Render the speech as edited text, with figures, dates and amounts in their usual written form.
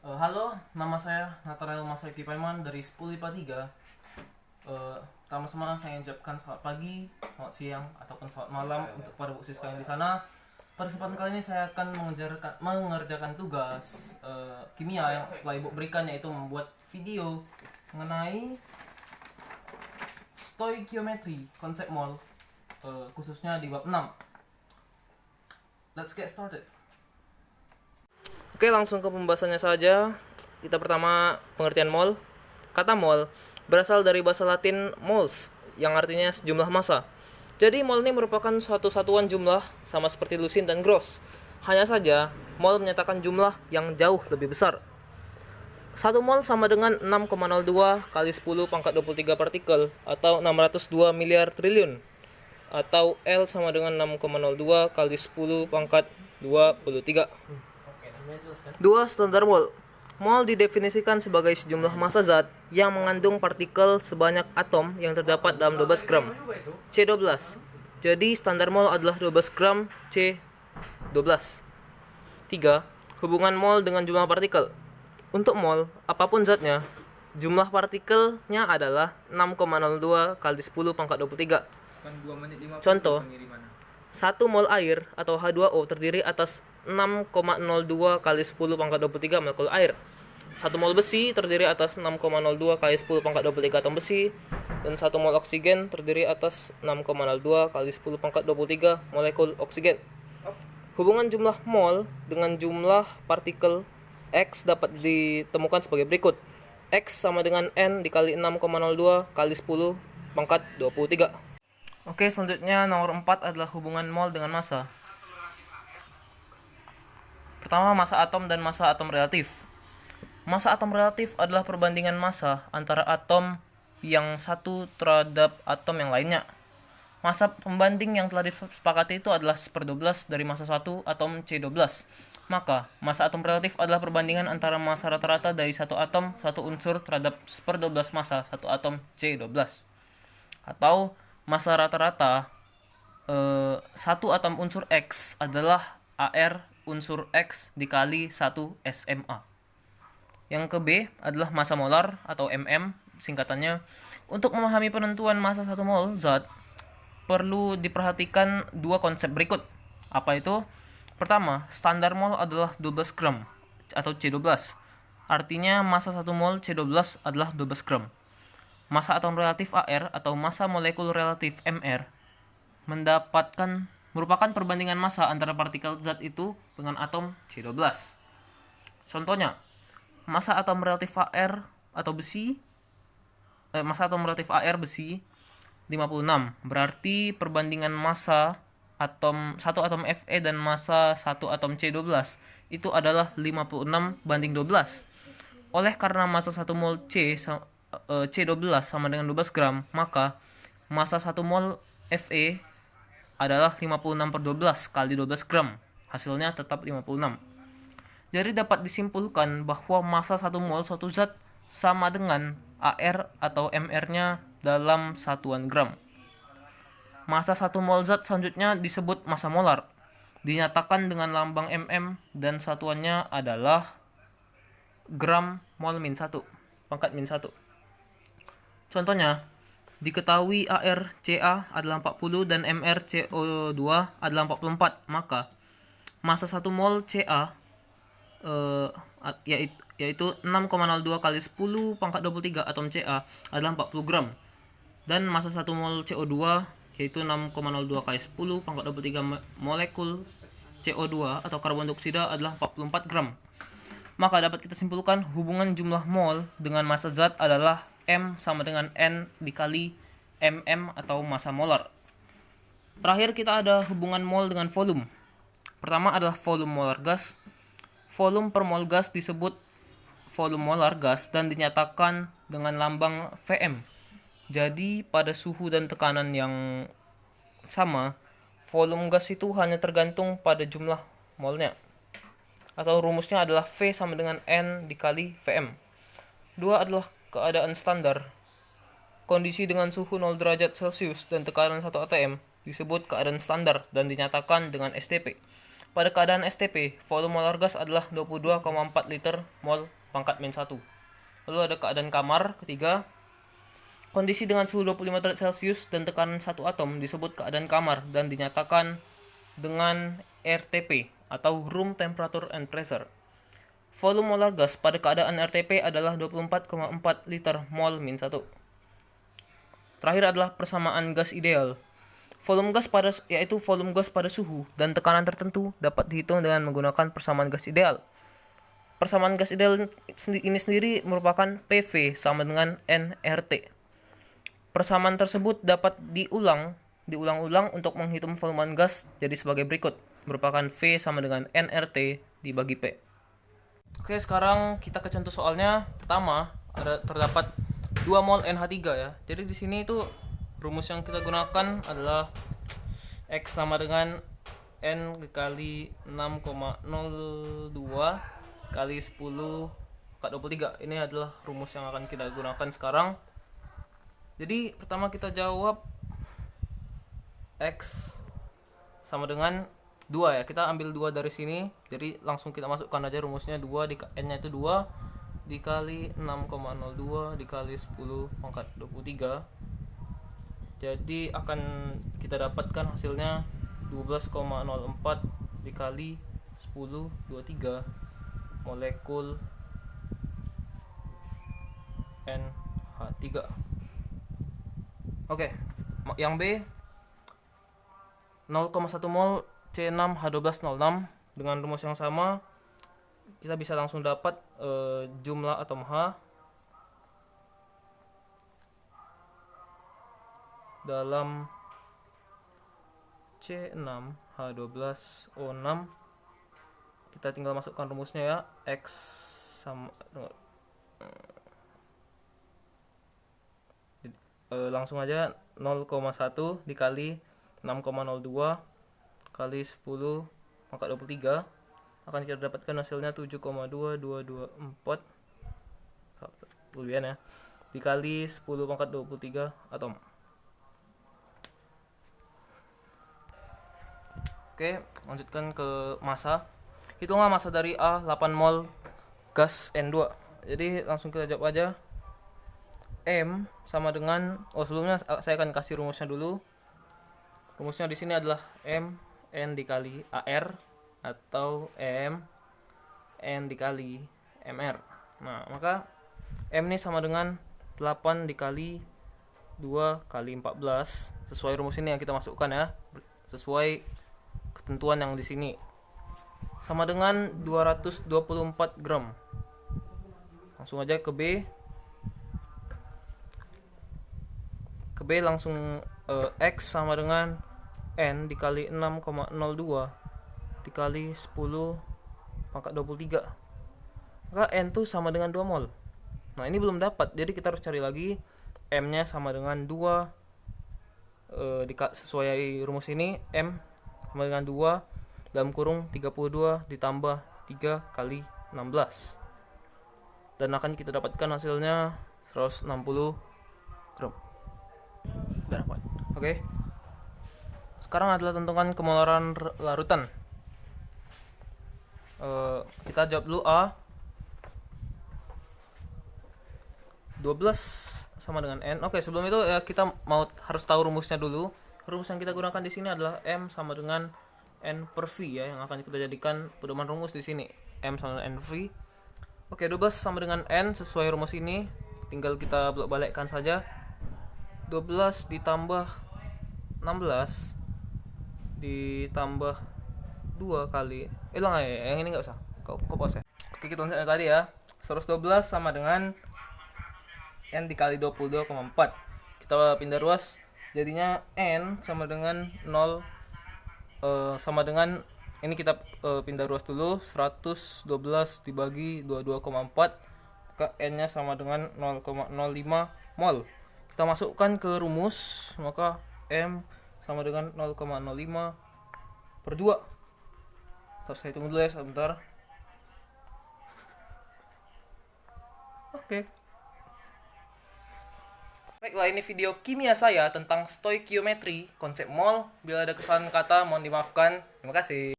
Halo, nama saya Nathanael Masaki Paiman dari 10 IPA 3. Pertama-tama saya ucapkan selamat pagi, selamat siang, ataupun selamat malam untuk para bu siswa yang di sana. Pada kesempatan kali ini saya akan mengerjakan tugas kimia yang telah ibu berikan, yaitu membuat video mengenai stoichiometry, konsep mol, khususnya di bab 6. Let's get started. Oke, langsung ke pembahasannya saja. Kita pertama pengertian mol. Kata mol berasal dari bahasa Latin moles, yang artinya sejumlah massa. Jadi mol ini merupakan suatu satuan jumlah sama seperti lusin dan gross. Hanya saja mol menyatakan jumlah yang jauh lebih besar. 1 mol sama dengan 6,02 kali 10 pangkat 23 partikel atau 602 miliar triliun. Atau L sama dengan 6,02 kali 10 pangkat 23. 2. Standar mol. Mol didefinisikan sebagai sejumlah massa zat yang mengandung partikel sebanyak atom yang terdapat dalam 12 gram C12. Jadi standar mol adalah 12 gram C12. 3. Hubungan mol dengan jumlah partikel. Untuk mol, apapun zatnya, jumlah partikelnya adalah 6,02 kali 10 pangkat 23. Contoh, 1 mol air atau H2O terdiri atas 6,02 kali 10 pangkat 23 molekul air. 1 mol besi terdiri atas 6,02 kali 10 pangkat 23 atom besi. Dan 1 mol oksigen terdiri atas 6,02 kali 10 pangkat 23 molekul oksigen. Hubungan jumlah mol dengan jumlah partikel X dapat ditemukan sebagai berikut. X sama dengan N dikali 6,02 kali 10 pangkat 23. Oke, selanjutnya nomor 4 adalah hubungan mol dengan massa. Pertama, massa atom dan massa atom relatif. Massa atom relatif adalah perbandingan massa antara atom yang satu terhadap atom yang lainnya. Massa pembanding yang telah disepakati itu adalah 1/12 dari massa satu atom C12. Maka, massa atom relatif adalah perbandingan antara massa rata-rata dari satu atom, satu unsur terhadap 1/12 massa satu atom C12. Atau massa rata-rata satu atom unsur X adalah AR unsur X dikali 1 SMA. Yang ke B adalah massa molar atau MM singkatannya. Untuk memahami penentuan massa 1 mol zat, perlu diperhatikan dua konsep berikut. Apa itu? Pertama, standar mol adalah 12 gram atau C12. Artinya massa 1 mol C12 adalah 12 gram. Massa atom relatif AR atau massa molekul relatif MR merupakan perbandingan massa antara partikel zat itu dengan atom C12. Contohnya, massa atom relatif AR atau besi massa atom relatif AR besi 56. Berarti perbandingan massa satu atom Fe dan massa satu atom C12 itu adalah 56 banding 12. Oleh karena massa 1 mol C12 sama dengan 12 gram, maka massa 1 mol Fe adalah 56/12 kali 12 gram. Hasilnya tetap 56. Jadi dapat disimpulkan bahwa massa 1 mol suatu zat sama dengan AR atau MR-nya dalam satuan gram. Massa 1 mol zat selanjutnya disebut massa molar. Dinyatakan dengan lambang mm dan satuannya adalah gram mol min 1, pangkat min 1. Contohnya, diketahui ArCa adalah 40 dan MrCO2 adalah 44, maka massa 1 mol Ca yaitu 6,02 kali 10 pangkat 23 atom Ca adalah 40 gram. Dan massa 1 mol CO2 yaitu 6,02 kali 10 pangkat 23 molekul CO2 atau karbon dioksida adalah 44 gram. Maka dapat kita simpulkan hubungan jumlah mol dengan massa zat adalah M sama dengan N dikali mm atau massa molar. Terakhir kita ada hubungan mol dengan volume. Pertama adalah volume molar gas. Volume per mol gas disebut volume molar gas dan dinyatakan dengan lambang Vm. Jadi pada suhu dan tekanan yang sama, volume gas itu hanya tergantung pada jumlah molnya. Atau rumusnya adalah V sama dengan N dikali Vm. 2 adalah keadaan standar. Kondisi dengan suhu 0 derajat Celcius dan tekanan 1 atm disebut keadaan standar dan dinyatakan dengan STP. Pada keadaan STP, volume molar gas adalah 22,4 liter mol pangkat min 1. Lalu ada keadaan kamar ketiga. Kondisi dengan suhu 25 derajat Celcius dan tekanan 1 atom disebut keadaan kamar dan dinyatakan dengan RTP atau Room Temperature and Pressure. Volume molar gas pada keadaan RTP adalah 24,4 liter mol min 1. Terakhir adalah persamaan gas ideal. Volume gas pada suhu dan tekanan tertentu dapat dihitung dengan menggunakan persamaan gas ideal. Persamaan gas ideal ini sendiri merupakan PV sama dengan nRT. Persamaan tersebut dapat diulang-ulang untuk menghitung volume gas jadi sebagai berikut, merupakan V sama dengan nRT dibagi P. Oke, sekarang kita ke contoh soalnya. Pertama, terdapat 2 mol NH3 ya. Jadi di sini itu rumus yang kita gunakan adalah X sama dengan N dikali 6,02 kali 10 × 23. Ini adalah rumus yang akan kita gunakan sekarang. Jadi pertama kita jawab X sama dengan 2 ya. Kita ambil 2 dari sini. Jadi langsung kita masukkan aja rumusnya. 2 N-nya itu 2 dikali 6,02 dikali 10 pangkat 23. Jadi akan kita dapatkan hasilnya 12,04 dikali 1023 molekul NH3. Oke, yang B 0,1 mol C6H12O6 dengan rumus yang sama kita bisa langsung dapat jumlah atom H dalam C6H12O6. Kita tinggal masukkan rumusnya ya. X sama langsung aja 0,1 dikali 6,02 kali 10 pangkat 23 akan kita dapatkan hasilnya 7,2224 ya dikali 10 pangkat 23 atom. Oke, lanjutkan ke massa. Hitunglah massa dari A 8 mol gas N2. Jadi langsung kita jawab aja. M sama dengan sebelumnya saya akan kasih rumusnya dulu. Rumusnya di sini adalah M N dikali AR atau M N dikali MR. Nah, maka M ini sama dengan 8 dikali 2 kali 14. Sesuai rumus ini yang kita masukkan ya. Sesuai ketentuan yang di sini. Sama dengan 224 gram. Langsung aja ke B. Ke B langsung X sama dengan N dikali 6,02 dikali 10 pangkat 23. Maka N itu sama dengan 2 mol. Nah, ini belum dapat. Jadi kita harus cari lagi. M nya sama dengan 2 sesuai rumus ini. M sama dengan 2 dalam kurung 32 ditambah 3 kali 16. Dan akan kita dapatkan hasilnya 160 gram. Udah dapat. Oke. Sekarang adalah tentukan kemolaran larutan. Kita jawab dulu A. 12 sama dengan N. Oke, sebelum itu ya kita harus tahu rumusnya dulu. Rumus yang kita gunakan di sini adalah M sama dengan N per V ya, yang akan kita jadikan pedoman rumus di sini. M sama dengan N per V. Oke, 12 sama dengan N sesuai rumus ini. Tinggal kita bolak-balikkan saja. 12 ditambah 16 ditambah 2 kali hilang ya, yang ini enggak usah. Kau pause ya. Oke, kita lanjut tadi ya. 112 sama dengan N dikali 22,4. Kita pindah ruas. Jadinya N sama dengan 0 sama dengan ini kita pindah ruas dulu. 112 dibagi 22,4 maka N nya sama dengan 0,05 mol. Kita masukkan ke rumus, maka M sama dengan 0,05 per 2. Saya tunggu dulu ya sebentar. Oke. Baiklah, ini video kimia saya tentang stoikiometri, konsep mol. Bila ada kesalahan kata mohon dimaafkan. Terima kasih.